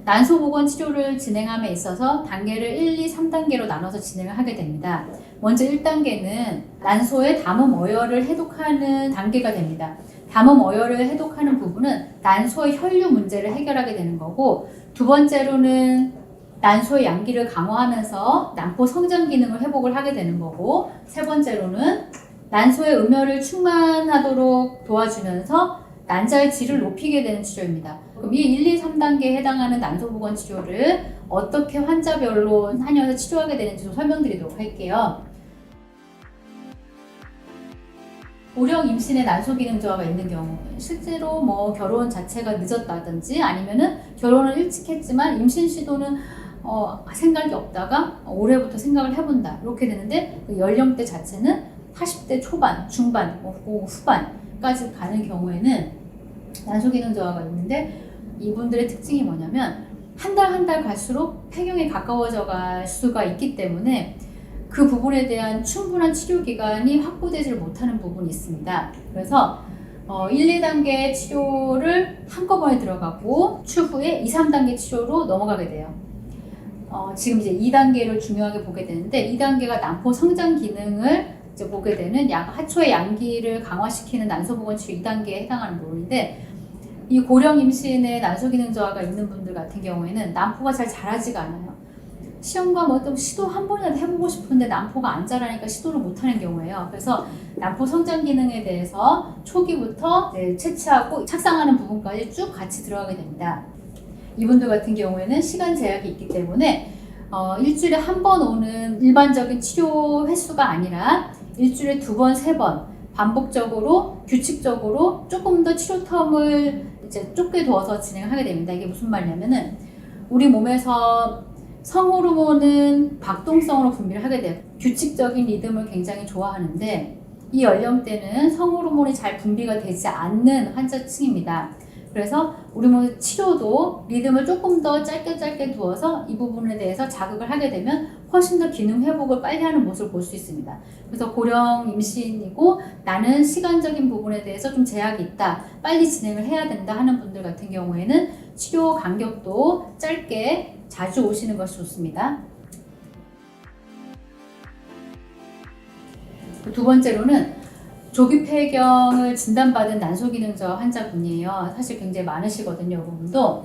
난소 보건 치료를 진행함에 있어서 단계를 1, 2, 3단계로 나눠서 진행을 하게 됩니다. 먼저 1단계는 난소의 담음 어혈을 해독하는 단계가 됩니다. 담음 어혈을 해독하는 부분은 난소의 혈류 문제를 해결하게 되는 거고, 두 번째로는 난소의 양기를 강화하면서 난포 성장 기능을 회복을 하게 되는 거고, 세 번째로는 난소의 음혈을 충만하도록 도와주면서 난자의 질을 높이게 되는 치료입니다. 그럼 이 1, 2, 3단계에 해당하는 난소 보건 치료를 어떻게 환자별로 한의원에서 치료하게 되는지 좀 설명드리도록 할게요. 고령 임신에 난소 기능 저하가 있는 경우, 실제로 뭐 결혼 자체가 늦었다든지 아니면은 결혼을 일찍 했지만 임신 시도는 생각이 없다가 올해부터 생각을 해본다 이렇게 되는데, 그 연령대 자체는 40대 초반, 중반, 후반까지 가는 경우에는 난소 기능 저하가 있는데, 이분들의 특징이 뭐냐면 한 달 갈수록 폐경에 가까워져 갈 수가 있기 때문에 그 부분에 대한 충분한 치료 기간이 확보되지 못하는 부분이 있습니다. 그래서 1, 2단계 치료를 한꺼번에 들어가고 추후에 2, 3단계 치료로 넘어가게 돼요. 지금 이제 2단계를 중요하게 보게 되는데, 2단계가 난포 성장 기능을 이제 보게 되는 하초의 양기를 강화시키는 난소 보건 치료 2단계에 해당하는 부분인데, 이 고령 임신에 난소 기능 저하가 있는 분들 같은 경우에는 난포가 잘 자라지가 않아요. 시험과 뭐 또 시도 한 번이라도 해보고 싶은데 난포가 안 자라니까 시도를 못하는 경우예요. 그래서 난포 성장 기능에 대해서 초기부터 채취하고 착상하는 부분까지 쭉 같이 들어가게 됩니다. 이분들 같은 경우에는 시간 제약이 있기 때문에 일주일에 한 번 오는 일반적인 치료 횟수가 아니라 일주일에 2번, 3번 반복적으로 규칙적으로 조금 더 치료 텀을 이제 좁게 두어서 진행하게 됩니다. 이게 무슨 말이냐면은 우리 몸에서 성호르몬은 박동성으로 분비를 하게 돼요. 규칙적인 리듬을 굉장히 좋아하는데, 이 연령대는 성호르몬이 잘 분비가 되지 않는 환자층입니다. 그래서 우리 몸의 치료도 리듬을 조금 더 짧게 두어서 이 부분에 대해서 자극을 하게 되면 훨씬 더 기능 회복을 빨리 하는 모습을 볼 수 있습니다. 그래서 고령 임신이고 나는 시간적인 부분에 대해서 좀 제약이 있다, 빨리 진행을 해야 된다 하는 분들 같은 경우에는 치료 간격도 짧게 자주 오시는 것이 좋습니다. 두 번째로는 조기 폐경을 진단받은 난소 기능 저하 환자분이에요. 사실 굉장히 많으시거든요, 여러분도.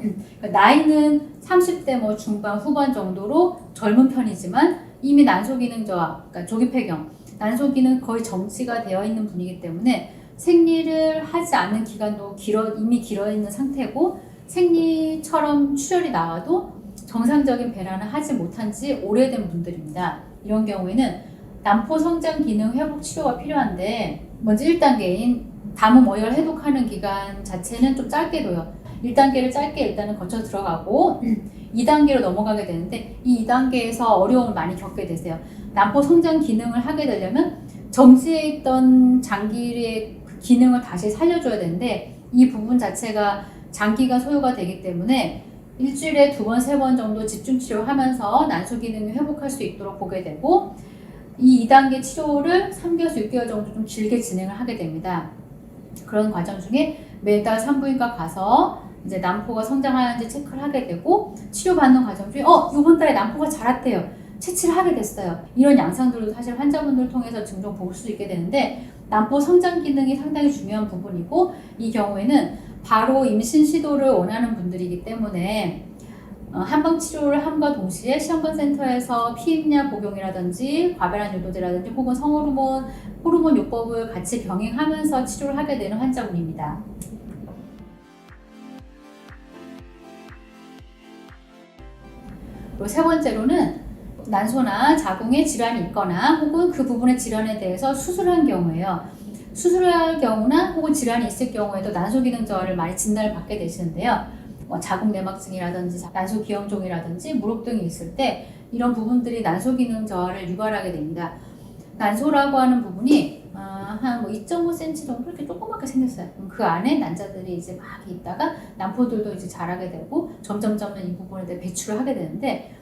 나이는 30대 뭐 중반, 후반 정도로 젊은 편이지만 이미 난소 기능 저하, 그러니까 조기 폐경, 난소 기능 거의 정지가 되어 있는 분이기 때문에 생리를 하지 않는 기간도 이미 길어 있는 상태고, 생리처럼 출혈이 나와도 정상적인 배란을 하지 못한 지 오래된 분들입니다. 이런 경우에는 난포 성장 기능 회복 치료가 필요한데, 먼저 1단계인 담음 어혈 해독하는 기간 자체는 좀 짧게 둬요. 1단계를 짧게 일단은 거쳐 들어가고 2단계로 넘어가게 되는데, 이 2단계에서 어려움을 많이 겪게 되세요. 난포 성장 기능을 하게 되려면 정지해 있던 장기의 기능을 다시 살려줘야 되는데, 이 부분 자체가 장기가 소요가 되기 때문에 일주일에 2번, 3번 정도 집중 치료하면서 난소 기능을 회복할 수 있도록 보게 되고, 이 2단계 치료를 3개월에서 6개월 정도 좀 길게 진행을 하게 됩니다. 그런 과정 중에 매달 산부인과 가서 이제 난포가 성장하는지 체크를 하게 되고, 치료받는 과정 중에 이번 달에 난포가 자랐대요, 채취를 하게 됐어요. 이런 양상들도 사실 환자분들을 통해서 종종 볼 수 있게 되는데, 난포 성장 기능이 상당히 중요한 부분이고, 이 경우에는 바로 임신 시도를 원하는 분들이기 때문에 한방 치료를 함과 동시에 시험관센터에서 피임약 복용이라든지 과배란 유도제라든지 혹은 호르몬 요법을 같이 병행하면서 치료를 하게 되는 환자분입니다. 그리고 세 번째로는 난소나 자궁에 질환이 있거나 혹은 그 부분의 질환에 대해서 수술한 경우예요. 수술할 경우나 혹은 질환이 있을 경우에도 난소 기능 저하를 많이 진단을 받게 되시는데요. 자궁 내막증이라든지 난소 기형종이라든지 무릎 등이 있을 때 이런 부분들이 난소 기능 저하를 유발하게 됩니다. 난소라고 하는 부분이 한 2.5cm 정도 이렇게 조그맣게 생겼어요. 그 안에 난자들이 이제 막 있다가 난포들도 이제 자라게 되고 점점 이 부분에 대해 배출을 하게 되는데,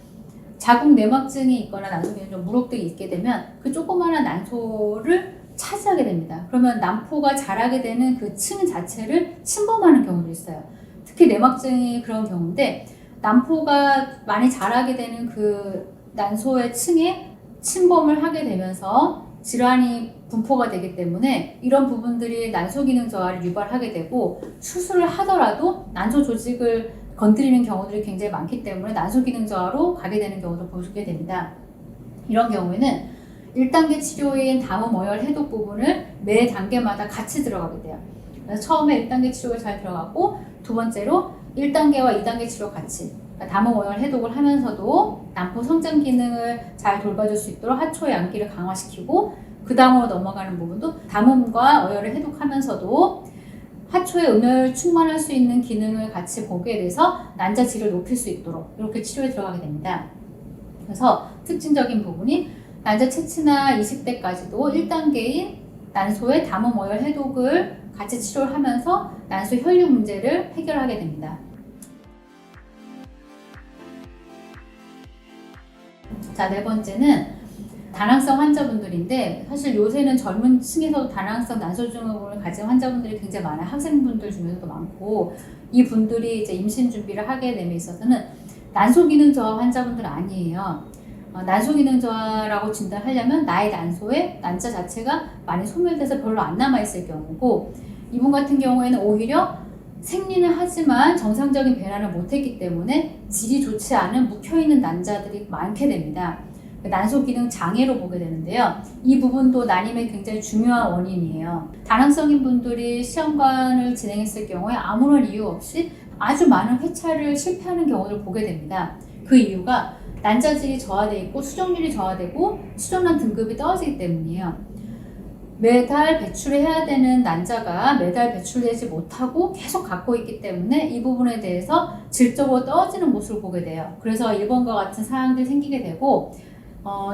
자궁 내막증이 있거나 난소 기형종 무릎 등이 있게 되면 그 조그마한 난소를 차지하게 됩니다. 그러면 난포가 자라게 되는 그 층 자체를 침범하는 경우도 있어요. 특히 내막증이 그런 경우인데, 난포가 많이 자라게 되는 그 난소의 층에 침범을 하게 되면서 질환이 분포가 되기 때문에 이런 부분들이 난소 기능 저하를 유발하게 되고, 수술을 하더라도 난소 조직을 건드리는 경우들이 굉장히 많기 때문에 난소 기능 저하로 가게 되는 경우도 보게 됩니다. 이런 경우에는 1단계 치료인 담음 어열 해독 부분을 매 단계마다 같이 들어가게 돼요. 그래서 처음에 1단계 치료가 잘 들어가고, 두 번째로 1단계와 2단계 치료 같이, 그러니까 담음 어열 해독을 하면서도 난포 성장 기능을 잘 돌봐줄 수 있도록 하초의 양기를 강화시키고, 그 다음으로 넘어가는 부분도 담음과 어열을 해독하면서도 하초의 음혈 충만할 수 있는 기능을 같이 보게 돼서 난자 질을 높일 수 있도록 이렇게 치료에 들어가게 됩니다. 그래서 특징적인 부분이 난자 채취나 이식 때까지도 1단계인 난소의 담음 어열 해독을 같이 치료를 하면서 난소 혈류 문제를 해결하게 됩니다. 자, 네 번째는 다낭성 환자분들인데, 사실 요새는 젊은 층에서도 다낭성 난소증후군을 가진 환자분들이 굉장히 많아요. 학생분들 중에서도 많고, 이 분들이 이제 임신 준비를 하게 됨에 있어서는 난소 기능 저하 환자분들은 아니에요. 난소 기능 저하라고 진단하려면 나의 난소에 난자 자체가 많이 소멸돼서 별로 안 남아있을 경우고, 이분 같은 경우에는 오히려 생리는 하지만 정상적인 배란을 못했기 때문에 질이 좋지 않은 묵혀있는 난자들이 많게 됩니다. 난소 기능 장애로 보게 되는데요. 이 부분도 난임의 굉장히 중요한 원인이에요. 다낭성인 분들이 시험관을 진행했을 경우에 아무런 이유 없이 아주 많은 회차를 실패하는 경우를 보게 됩니다. 그 이유가 난자질이 저하되어 있고 수정률이 저하되고 수정란 등급이 떨어지기 때문이에요. 매달 배출해야 되는 난자가 매달 배출되지 못하고 계속 갖고 있기 때문에 이 부분에 대해서 질적으로 떨어지는 모습을 보게 돼요. 그래서 이번과 같은 사항들이 생기게 되고,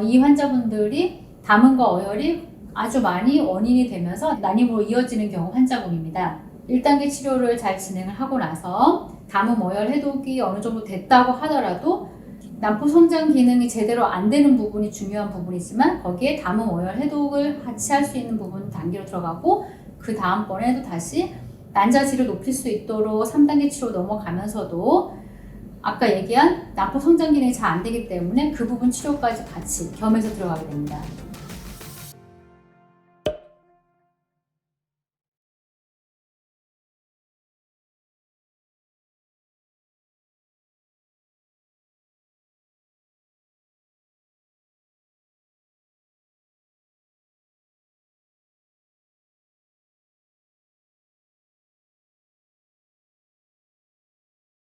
이 환자분들이 담음과 어열이 아주 많이 원인이 되면서 난임으로 이어지는 경우 환자분입니다. 1단계 치료를 잘 진행을 하고 나서 담음 어열 해독이 어느 정도 됐다고 하더라도 난포 성장 기능이 제대로 안 되는 부분이 중요한 부분이지만, 거기에 담음 어열 해독을 같이 할 수 있는 부분 단계로 들어가고, 그 다음번에도 다시 난자질을 높일 수 있도록 3단계 치료 넘어가면서도 아까 얘기한 난포 성장 기능이 잘 안 되기 때문에 그 부분 치료까지 같이 겸해서 들어가게 됩니다.